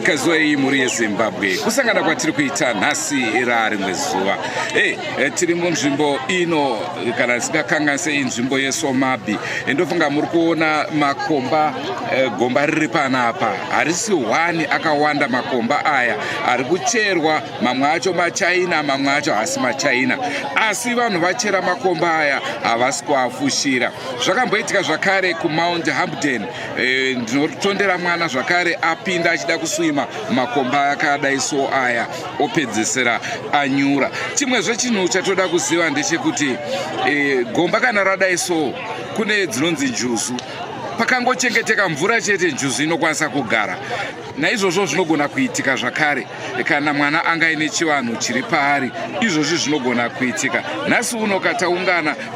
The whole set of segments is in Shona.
Kazwai muri yeZimbabwe kusangana kwatiri kuita nhasi era rimwe zuva tiri munzvimbo ino kana sikakanganise inzvimbo yeSomabi ndofunga muri kuona makomba gomba riri panapa harisi hwani akawanda makomba aya ari kucherwa mamwe acho maChina mamwe acho hasi maChina asi vanhu vachera makomba aya havasi kuafushira zvakamboitika zvakare kuMount Hampden ndinotondera mwana zvakare apinda achida kuswima makomba akadai so aya opedzesera anyura chimwezve chinhu chatoda kuziva ndechekuti gomba kana radai so kune dzinonzi njuzu pakangochengeteka mvura chete njuzu inokwanisa kugara naizvozvo zvinogona kuitika zvakare kana mwana anga ine chivanhu chiri paari izvozvi zvinogona kuitika nhasi uno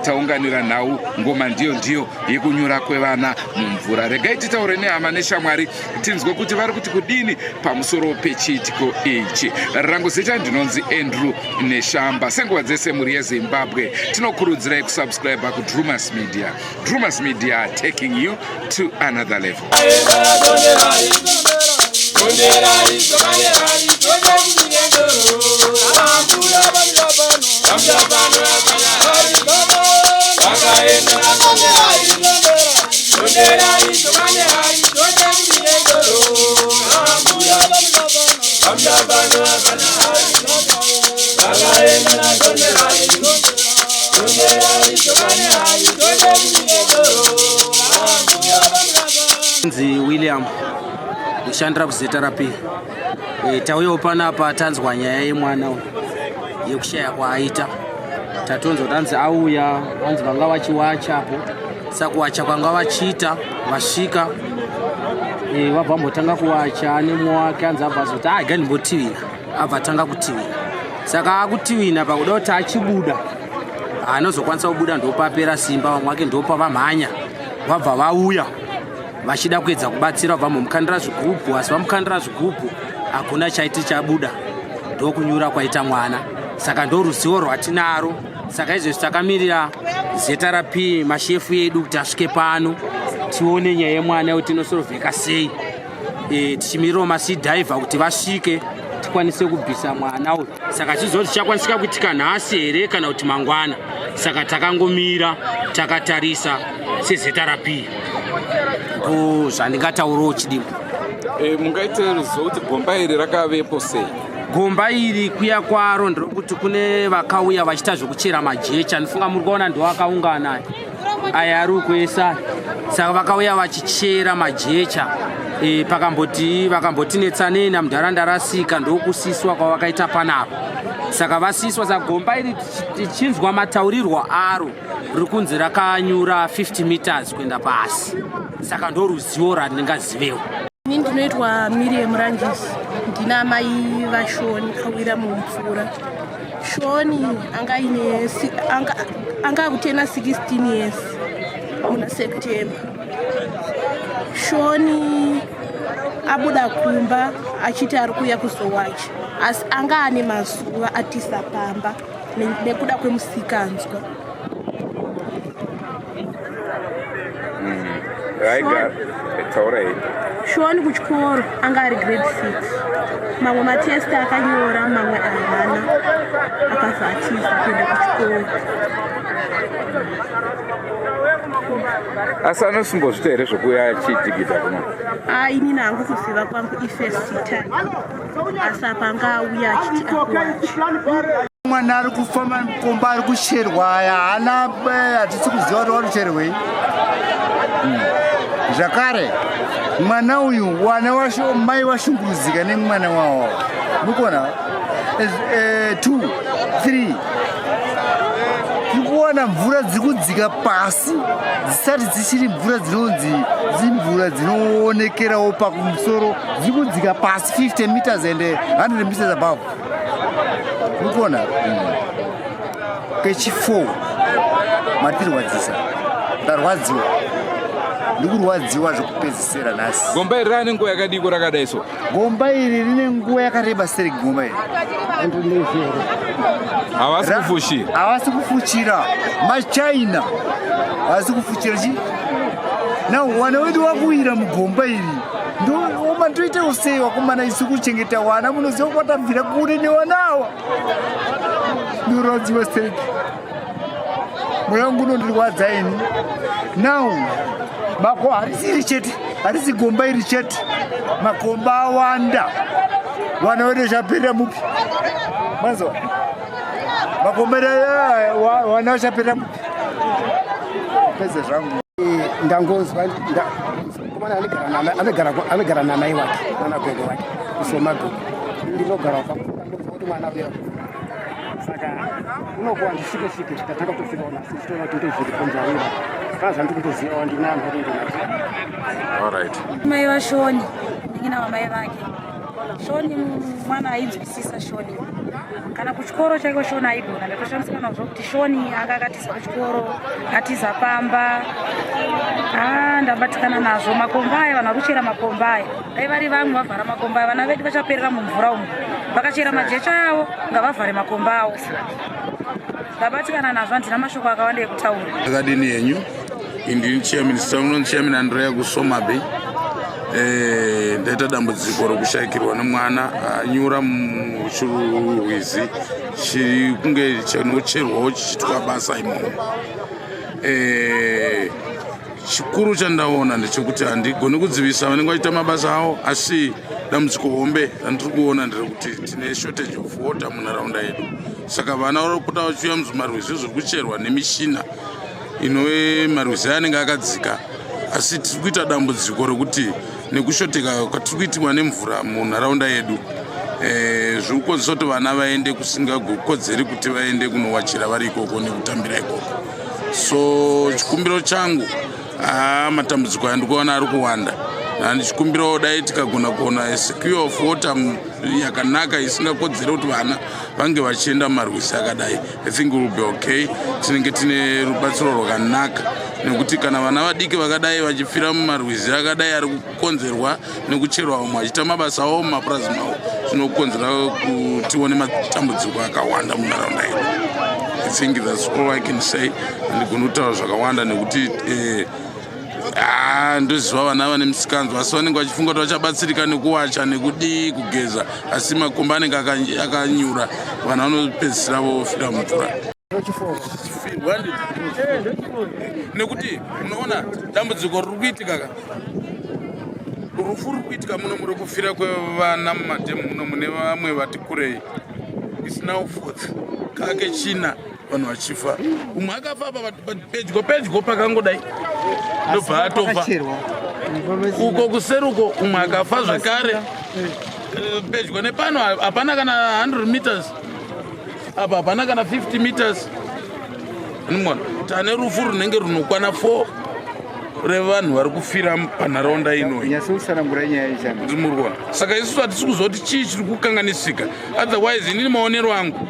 taunganira nhau ngoma ndiyo yekunyura kwevana mumvura regai titaure nehama neshamwari tinzwe kuti vari kuti kudini pamusoro pechiitiko ichi rangu zita ndinonzi Andrew Neshamba senguva dzese muri yeZimbabwe tinokurudzirai kusubscribe kuDrumas Media. Drumas Media taking you to another level. William kushandira kuzeta rapi tauyewo panapa tanzwa nyaya yemwana yekushaya kwaaita tatonzwa tanzi auya vanzi vanga vachiwachapo sakuwacha kwanga vachiita vasvika vabva mbotanga kuwacha nemwe wake anzi abva zoti ganimbotivina abva tanga kutivina saka akutivina pakuda kuti achibuda anozokwanisa kubuda ndopapera simba vamwe wake ndopa vamhanya vabva vauya vachida kuedza kubatsira vabva mumukandira zvigubhu asi vamukandira zvigubhu hakuna chaiti chabuda ndokunyura kwaita mwana saka ndoruzivo rwatinaro saka izvezvi takamirira zeta rapi mashefu edu kuti asvike pano tione nyaya yemwana kuti inosorovheka sei tichimirirawo masidhaivha kuti vasvike tikwanise kubvisa mwana uyu saka chizoti chakwanisika kuitika nhasi here kana kuti mangwana saka takangomira takatarisa sezeta rapi zvandingataurawo chidimbu mungaite ruzivo kuti gomba iri rakavepo sei gomba iri kuya kwaro nderokuti kune vakauya vachiita zvokuchera majecha ndifunga muri kuona ndo vakaungana aya ari kuesa saka vakauya vachichera majecha vakamboti netsanena munharaunda rasika ndokusiswa kwavakaita panapa saka vasiswa saka gomba iri tichinzwa mataurirwo aro riri kunzi rakanyura 50 meters kuenda pasi saka ndo ruzivo randingazivewo. Ini ndinoitwa Miriam Rangis ndina mai vaShoni kawira mumvura. Shoni anga kutena 16 years muna September. Shoni abuda kumba achiti ari kuya kuzowacha asi anga ane mazuva atisapamba nekuda kwemusikanzwa. Shoni kuchikoro anga ari grade 6 mamwe matesti akanyora mamwe ahana akazatiza kuenda kuchikoro. asi anosimbozvita here zvokuya achidigita kuno ini nangu kuziva kwangu ifirst time asi apa anga auya achiti akuwacha mwana ari kufamba mukomba ari kucherwa aya haana hatisi kuziva kuti warucherwei zvakare mwana uyu wana washo mai washunguruzika nemwana wawo mukona 2 3 kana mvura dziri kudzika pasi dzisati dzichiri mvura dzinonzi dzimvura dzinoonekerawo pakumusoro dziri kudzika pasi 50 meters and 100 meters above. Urikuona kechi4 matirwadzisa ndarwadziwa ndikurwadziwa zvekupedzisira nhasi. Gomba iri rane nguva yakadiko rakadaiso? Gomba iri rine nguva yakareba sei gomba iri? Havasi kufushira? Havasi kufuchira maChina havasi kufuchira chi na wana wedu wakuwira mugomba iri ndoma ndoita usei wakomana isu kuchengeta wana munoziva kwatabvira kure nevanawa ndorwadziwa sei mwoyo wangu unondirwadza ini. Now mako harisiri chete harisi gomba iri chete makomba awanda wana wedu zvapera mupi mazwa makomba wana vachapera mupi pedza zvangu ndangozwa komana anogara namai wake nanagogo wake kusomagogo ndinogara kuti mwana avera saka unokuwa ndisike titatanga kutofikawo nasi tichitoona kuti ndozvirikonzvaira kaza ndikutozivawo ndinanhu kuti Alright. Mai vaShoni ndikina vamai vake. Shoni mwana ainzwisisa Shoni kana kuchikoro chaiko Shoni aigona ndakashamisa nazvo kuti Shoni anga akatiza kuchikoro atiza pamba ndabatikana nazvo makomba aya vanhu vakuchera makomba aya dai vari vamwe vavhara makomba aya vana vedu vachaperera mumvura umu vakachera majecha avo ngavavhare makomba avo ndabatikana nazvo handina mashoko akawanda ekutaura. Akadini yenyu indini chairman Andrea kuSomabe ndaita dambudziko rokushayikirwa nemwana anyura muchirwizi chiri kunge chinocherwawo chichitwa basa imomo. Chikuru chandaona ndechekuti handigoni kudzivisa vanenge vachiita mabasa avo, asi dambudziko hombe randiri kuona nderekuti tine shortage of water munharaunda yedu. Saka vana vari kupota vachiuya mumarwizi zviri kucherwa nemishina inove marwizi anenge akadzika, asi tiri kuita dambudziko rokuti nekushoteka kwatiri kuitirwa nemvura munharaunda yedu zviri kukonzesa kuti vana vaende kusingakodzeri kuti vaende kunowachira vari ikoko nekutambira ikoko. So chikumbiro changu matambudziko andikuona ari kuwanda, ndichikumbirawo dai tikagona kuona secure of water yakanaka isingakodzeri kuti vana vange vachienda marwizi akadai. I think it will be okay. Tinenge tine rubatsiro rwakanaka nekuti kana vana vadiki vakadai vachifira mumarwizi akadai ari kukonzerwa nekucherwa vamwe vachiita mabasa avo mumapurazi mavo zvinokonzera kuti tione matambudziko akawanda munharaunda yedu. I think that's all I can say. Ndigona kutaura zvakawanda nekuti ndoziva vana vane musikanzwa asi vanenge vachifunga kuti vachabatsirika nekuwacha nekudii kugeza, asi makomba anenge akanyura vana vanopedzisira vofira mumvura. Nekuti unoona dambudziko riri kuitika rufu ruri kuitika muno muri kufira kwevana mumadhemu muno mune vamwe vati kurei isina ufodzi kake china vanhu vachifa, umwe akafa apa pedyo pakangodai ndobva atofa. Uko kuseri uko umwe akafa zvakare pedyo nepano hapana kana 100 meters apa hapana kana 50 meters. Nimona tane rufu runenge runokwana 4 revanhu vari kufira panharaunda inoi. Ndimurikuona saka isusu hatisi kuziva kuti chii chiri kukanganisika, otherwise inini maonero angu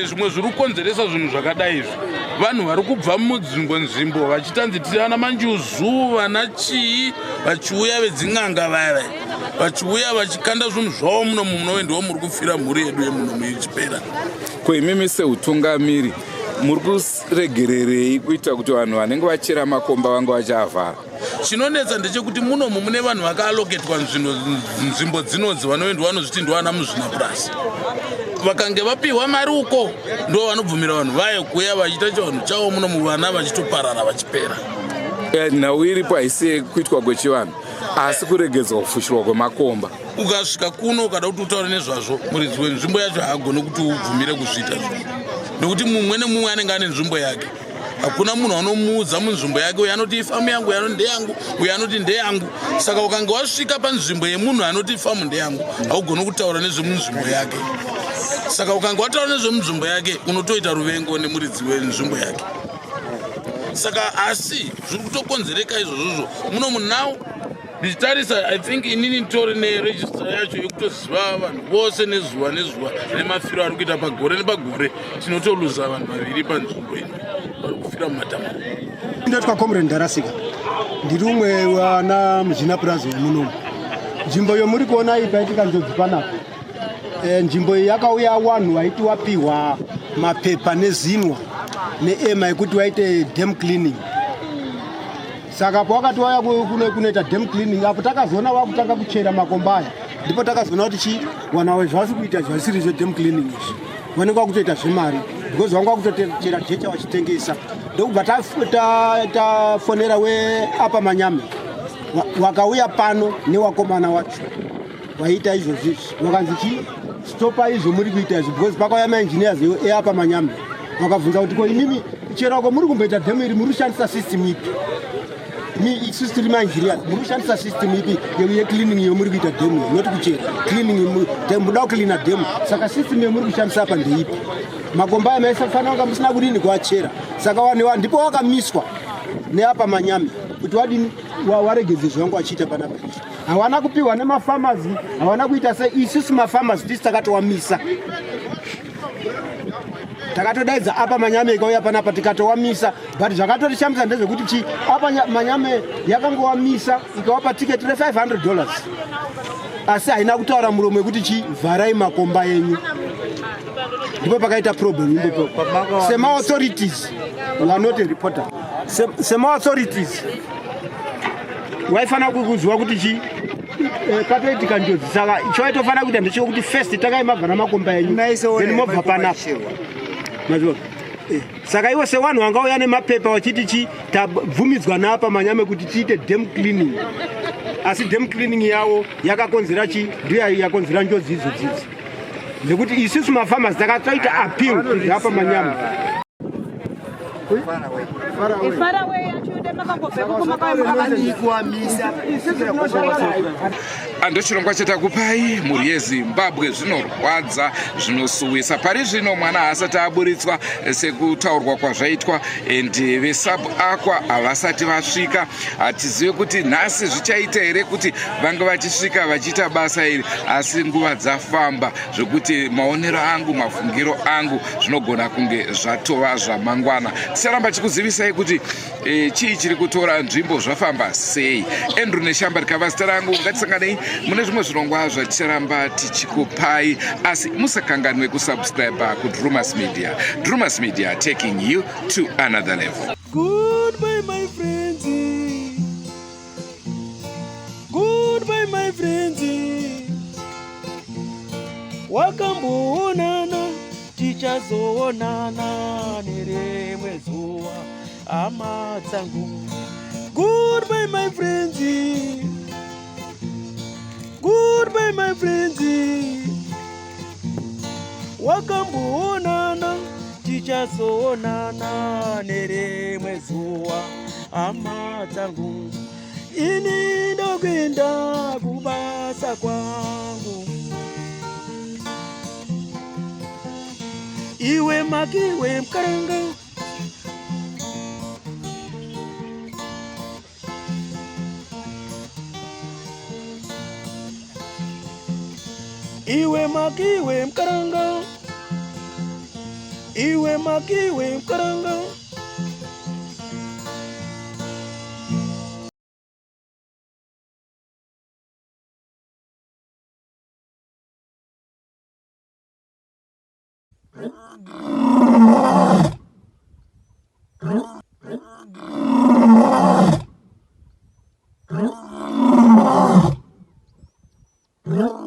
zvimwe zviri kukonzeresa zvinhu zvakadai izvi vanhu vari kubva munzvimbo vachitanzi tiri ana manjuzu vana chii vachiuya vedzin'anga vaya vachiuya vachikanda zvinhu zvavo muno munoendiwa muri kufira mhuri yedu yemuno muichipera. Imimi seutungamiri muri kuregererei kuita kuti vanhu vanenge vachera makomba vange vachavhara? Chinonetsa ndechekuti munomu mune vanhu vakaaloketwa nzvimbo dzinodzi vanoendwa vanozviti ndovana muzvinapurasi. Vakange vapiwa mari uko ndo vanobvumira vanhu vaye kuuya vachiita chinhu chavo muno muvana vachitoparara vachipera. Nhau iripo haisi kuitwa kwechivanhu asi kuregedzwa kufushirwa kwemakomba. Ukasvika kuno ukada kuti utaure nezvazvo muridzi wenzvimbo yacho haagone kuti ubvumire kuzviita nekuti mumwe nemumwe anenge ane nzvimbo yake. Hakuna munhu anomuudza munzvimbo yake, uyu anoti ifamu yangu, uyu anoti ndeyangu, uyu anoti ndeyangu. Saka ukange wasvika panzvimbo yemunhu anoti ifamu ndeyangu haugone kutaura nezvemunzvimbo yake. Saka ukange wataura nezvemunzvimbo yake unotoita ruvengo nemuridzi wenzvimbo yake. saka asi zviri kutokonzereka izvozvozvo muno munhau ndichitarisa I think inini nditori neregistra yacho yekutoziva vanhu vose nezuva nezuva nemafiro ari kuita pagore nepagore tinotoluza vanhu vaviri panzvimbo ino vari kufira mumatambo. Ndotwa Comrade Ndarasika ndiri umwe wana muzvina purazi munomu. Nzvimbo yomuri kuona iyi paitika njodzi panapa, nzvimbo iyi yakauya wanhu waiti wapiwa mapepa nezinwa neema yekuti waite dam cleaning. Saka pakati waya kunoita dam cleaning apo takazoona wakutanga kuchera makomba aya ndipo takazoona kuti wana zvasi kuita zvasiri zve dam cleaning izvi vanenge vakutoita zvemari because vanga vakutochera jecha vachitengesa. Ndokubva tafonera weapa Manyame wakauya pano newakomana wacho waita izvozvi wakanzi stopa izvo muri kuita izvi because pakauya maengineers eapa Manyame wakabvunza kuti ko imimi kuchera uko muri kumboita dam iri muri kushandisa system ipi? System engineers muri kushandisa system ipi yecleaning yomuri kuita dam not kuchera cleaning muda kucleana dam. Saka system yomuri kushandisa apa ndeipi? Makomba amesa fana wanga musina kudini kuachera. Saka wanewa ndipo wakamiswa neapa Manyame kuti wadini waregedze zvangu achita panapa. Hawana kupiwa nemafarmers, hawana kuita se isusu mafarmers tisakatowamisa. Takatodaidza apa Manyame ikauya panapa tikatowamisa, but zvakatorishambisa ndezvekuti apa Manyame yakangowamisa ikawapa ticket $500 asi haina kutaura muromo wekuti vharai makomba yenyu. Ndipo pakaita problem imbo sema authorities were not a reporter. Sema authorities waifana kukuzwa kuti patoitika njodzi. Saka choitofana kuita ndechekuti first takaimabvana makomba yenyu then mobva panapa. Saka iwe sevanhu vangauya nemapepa vachiti tabvumidzwa naapa Manyame kuti tiite dam cleaning, asi dam cleaning yavo yakakonzera ndiyo yakonzera njodzi idzodzidzi. Ndekuti isusu mafarmers takatoita appeal apa Manyame. Andochirongwa chatakupai muri yeZimbabwe zvinorwadza zvinosuwisa. Pari zvino mwana haasati aburitswa sekutaurwa kwazvaitwa ende veSABAQUA havasati vasvika. Hatizivi kuti nhasi zvichaita here kuti vange vachisvika vachiita basa iri, asi nguva dzafamba zvokuti maonero angu mafungiro angu zvinogona kunge zvatova zvamangwana. Ticharamba chikuzivisai kuti chii chiri kutora nzvimbo zvafamba sei. Andrew Neshamba rikava zita rangu. Ngatisanganei mune zvimwe zvirongwa zvaticharamba tichikupai, asi musakanganwe kusubscribe kuDrumas Media. Drumas Media, taking you to another level. Goodbye my friends. Goodbye my friends. Wakamboonana tichazoonana nerimwe zuva hama dzangu. Goodbye my friends. Goodbye my friends. Wakamboonana tichazoonana nerimwe zuva hama dzangu. Ini ndokwenda kubasa kwangu. Iwe makiwe mkaranga. Iwe makiwe mkaranga. Iwe makiwe mkaranga. No.